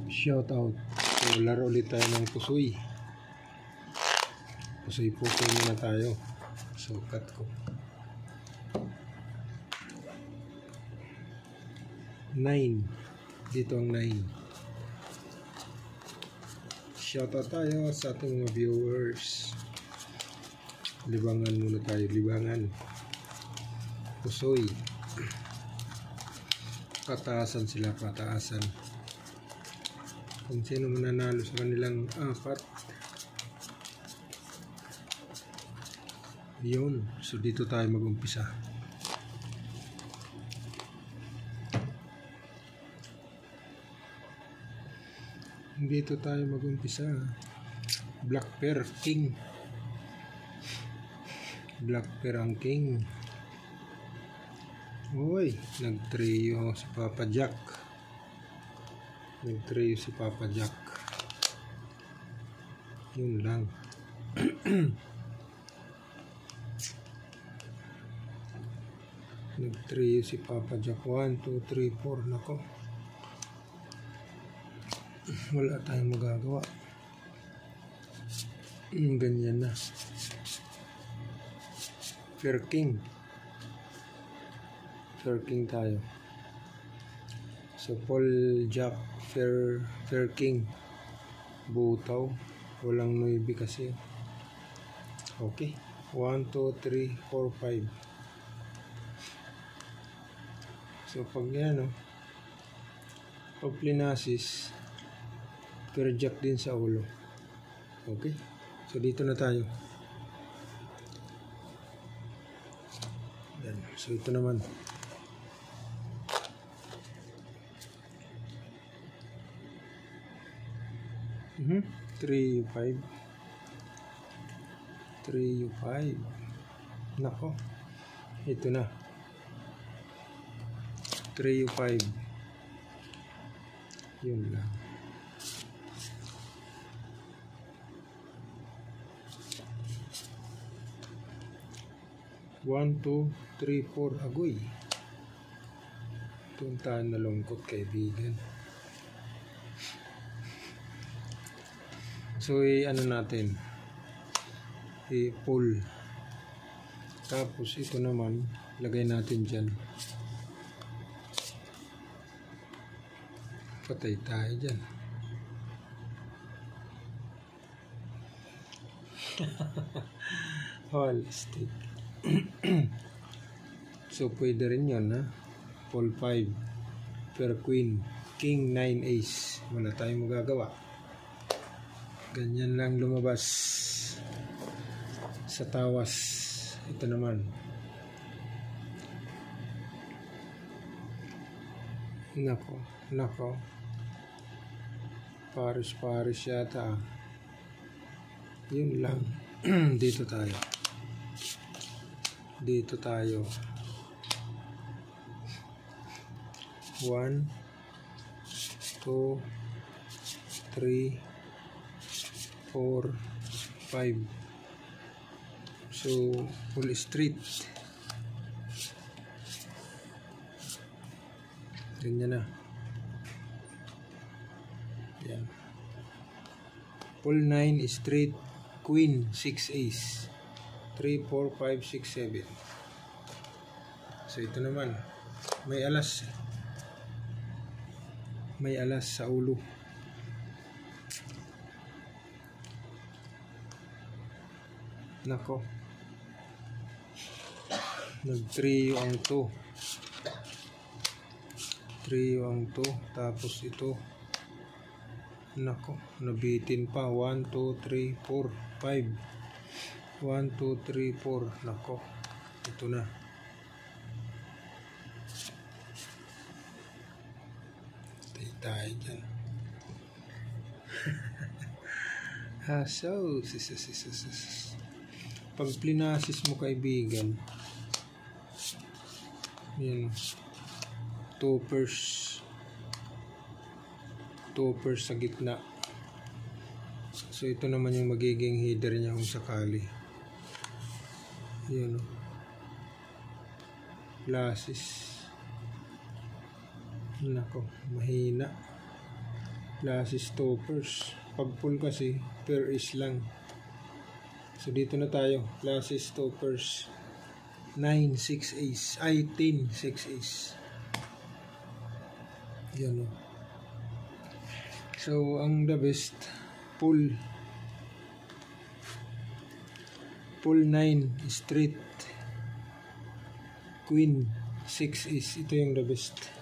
Shout out. So, laro ulit tayo ng pusoy. Pusoy muna tayo. So, cut ko. 9. Dito ang 9. Shout out tayo sa ating mga viewers. Libangan muna tayo. Libangan. Pusoy. Pataasan sila. Pataasan. Kung sino mananalo sa kanilang apat. Yun. So dito tayo mag-umpisa. Dito tayo mag-umpisa. Black Pearl King. Black Pearl ang King. Uy, nag-trio si Papa Jack. Nag-trio si Papa Jack. Yun lang. Nag-trio si Papa Jack. 1, 2, 3, 4. Nako. Wala tayong magagawa. Ganyan na. Fair King. Fair King tayo. So Paul Jack Fair King. Butaw. Walang 9 kasi. Okay. 1, 2, 3, 4, 5. So pag yan, pag plinasis, Fair Jack din sa ulo. Okay. So dito na tayo. Yan. So ito naman. 3, 5. 3, 5. Nako. Ito na. 3, 5. Yun lang. One, 2, 3, 4. Agoy. Tuntaan na lungkot, kaibigan. So, ano natin? I-pull. Tapos, ito naman, lagay natin dyan. Patay tayo dyan. Holistic. So, pwede rin yun, ha? Pull 5. Per Queen. King 9 Ace. Wala tayong magagawa. Ganyan lang lumabas sa tawas. Ito naman. Nako. Nako. Paris yata. Yun lang. Dito tayo. Dito tayo. 1, 2, 3, 4, 5. So, full street. Ganyan na. Yan. Full 9 street. Queen 6 Ace. 3, 4, 5, 6, 7. So, ito naman. May alas. May alas sa ulo. Nako. Nag-trio ang 2. Trio ang 2. Tapos ito. Nako. Nabitin pa. 1, 2, 3, 4, 5. 1, 2, 3, 4. Nako. Ito na. Tayo dyan. So, pag plinasis mo, kaibigan, yan, toppers sa gitna. So ito naman yung magiging header niya kung sakali. Yan, lasis. Nako, mahina. Plus stoppers. Pag full kasi, per is lang. So, dito na tayo. Plus stoppers. 9, 6 ace. Ay, 10, 6 ace. Yan o. So, ang the best, full. Full 9, straight. Queen, 6 ace. Ito yung the best.